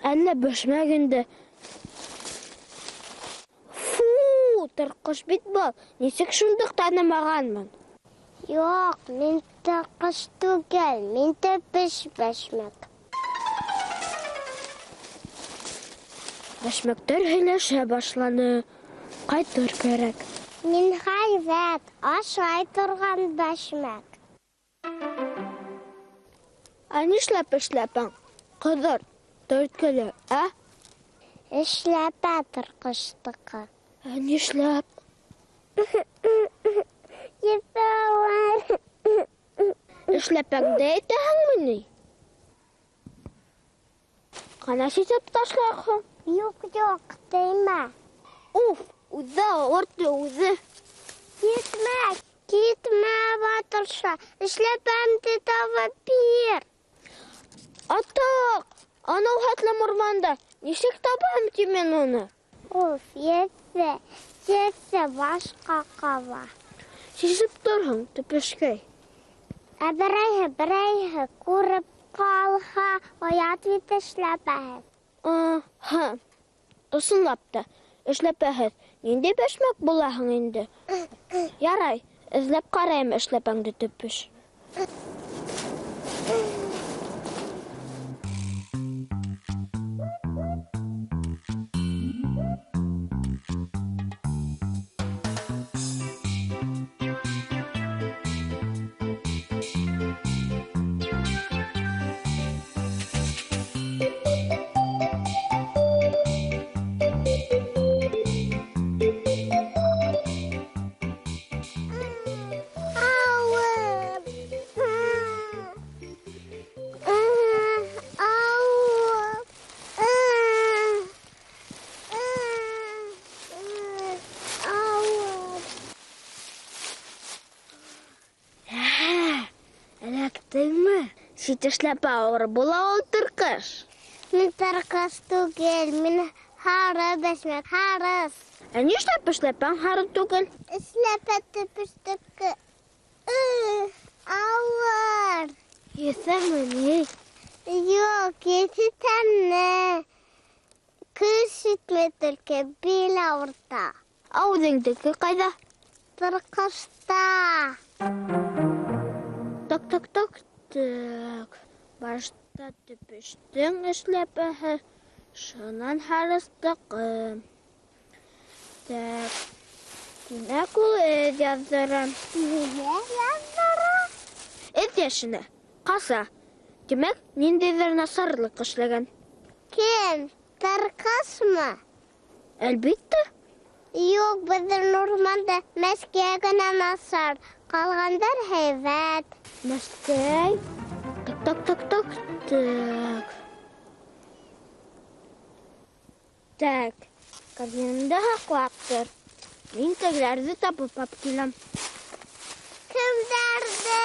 Әллә бешмәгенде. Фу, тырқыш бит был. Нисек шундук танымаганмын? Юк, мин тырқыш түгел, мин бешмәк. Бешмәктәр һөйләшә башланы. Кайтыр кәрәк. Мин хайвәт, ашай торган бешмәк. Нишләп эшләпәң? Кыдыр, төрткәле, Эшләпә тыркыштыкы. Нишләп? Епәвәр. Эшләпәңдә әйтәһеңме ни? Кана ситеп ташларһың? Юк, теймә. Уф, үзе орты, үзе. Китмә, батырша. Эшләпәмде табып бир. Атак! Анау хәтлем урманда. Ничек табам ки мен уны? Уф, есе башка кава. Сизеп торһың, төпешкәй. Берәйһе күреп калһа, оят бит эшләпәһе. Ысынлап та, эшләпәһез. Нинди бешмәк булаһың инде? Ярай, эзләп карайым эшләпәңде, төпеш. Сит эшләпә авыр була ул тыркыш. Мин тыркыш түгел, мин һары бешмәк, һарыс. Нишләп эшләпәң һары түгел? Эшләпә төпештеке. Авыр. Йәсәме ни? Юк, етәмне. Көз итмә төлке бил авырта. Ауызыңдыки кайда? Тыркышта. Так. Башта төпештең эшләпәһе, шунан һарыстыҡы. Так. Димәк ул эҙ яҙҙырам. Эҙ йәшенә. Ҡаса. Димәк, ниндәйҙер насарлыҡ эшләгән. Кем? Тыркышмы? Әлбиттә. Юк, беҙҙең урманда мәскәй генә насар. Ҡалғандар һәйбәт. Мәскәй. Так. Так. Корзинамда һаҡлап тор. Мин тегеләрҙе табып алып киләм. Кемдәрҙе?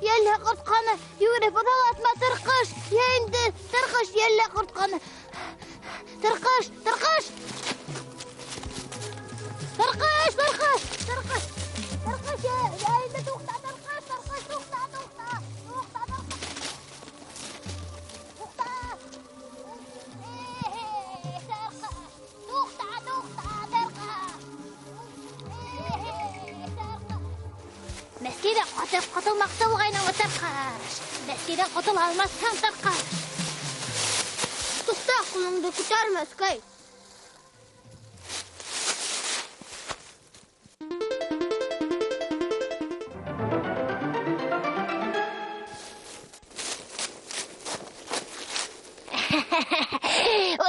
Йәллә ҡортҡаны, йүгереп оҙалатма, тырҡыш. Йәйенде, тырҡыш, йәллә ҡортҡаны. Тырҡыш. Тырҡыш, йәйенде туҡта, тырҡыш, туҡта. Мәскәйҙә ҡаты Өстәп котылмакта булгайның таркаш. Бәскедән котыла алмассың таркаш. Тукта, кулыңды күтәрмә, Скай.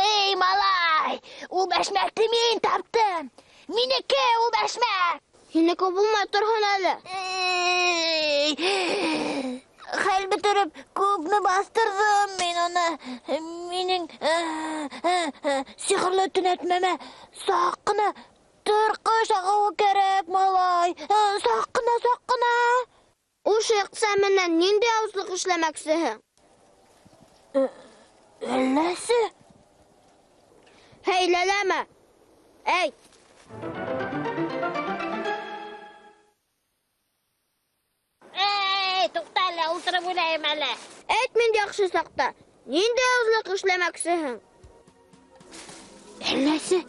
Ой, малай, ул бәшмәкте мин таптым. Минеке ул бәшмәк. Һинеке булмай торһын әле. Хәл бетереп, күпме бастырдым мин аны. Минең сихрлы төнәтмәмә сак кына торкаш агуы кәрәк, малай. Сак кына. Ул шыйкса менән нинди авызлык эшләмәксеһең? Әлләсе? Хәйләләмә. Әй, Туктале, ултырып уйлайым әле. әйт мин яхшы сакта. Нинди авызлык эшләмәксеһең? Әлләсе?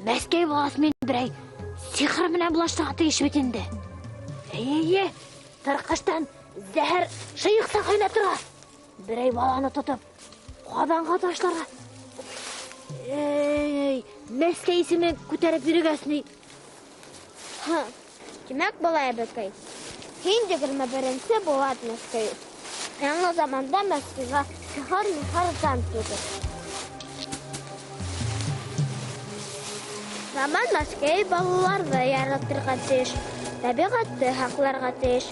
Мәскәй баласы мен берәй сихыр менән булаштыга тиеш бит инде. Әйе, таркаштан зәһәр шыйыкса кайнап тора. Берәй баланы тотып, кабанга ташларга. Мәскәй исемен күтәреп йөргәсни. Димәк, балай бәкәй. Һин 21-нче булат Мәскәй. Яңа заманда Мәскәйгә сихыр түгел. Заман Мәскәй балаларҙы яратырға тейеш, тәбиғатты һаҡларға тейеш.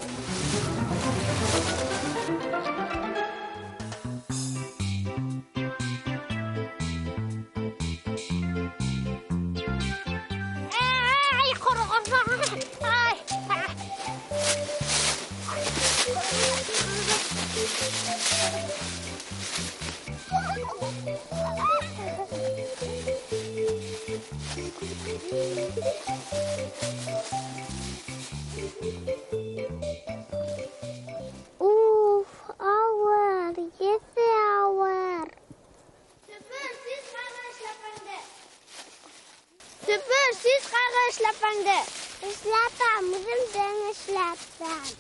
Уф, ауыр, есе ауыр. Süpür, siz qarğa эшләпәңде. Эшләпәм, үземдең эшләпәм.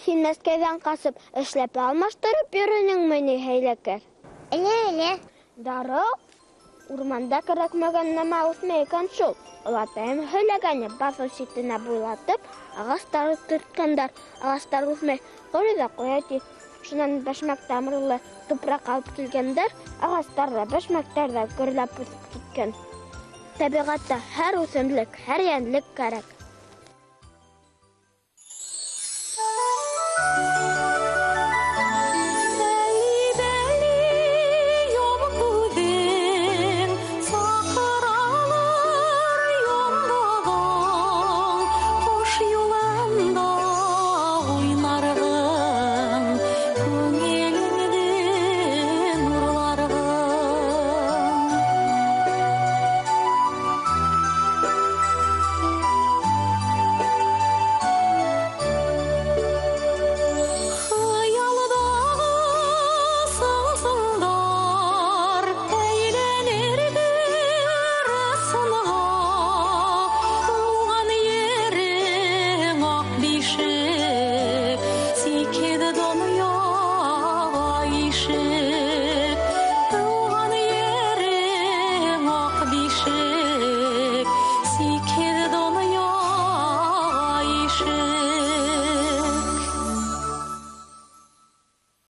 Син Мәскәйдән ҡасып, эшләпә алмаштырып йөрөнөңмө ни, хәйләкәр? Эле. Дары, урманда кәрәкмәгән нәмә үҫмәй икән шул. Олатайым һөйләгәне, баҫыу ситенә буйлатып, ағастар төрткәндәр, ағастар үҫмәй, ҡоро ҙа ҡоя ти. Шунан бәшмәк тамырлы тупраҡ алып килгәндәр, ағастар ҙа, бәшмәктәр ҙә гөрләп үҫеп киткән. Тәбиғәттә һәр үҫемлек, һәр йәнлек кәрәк.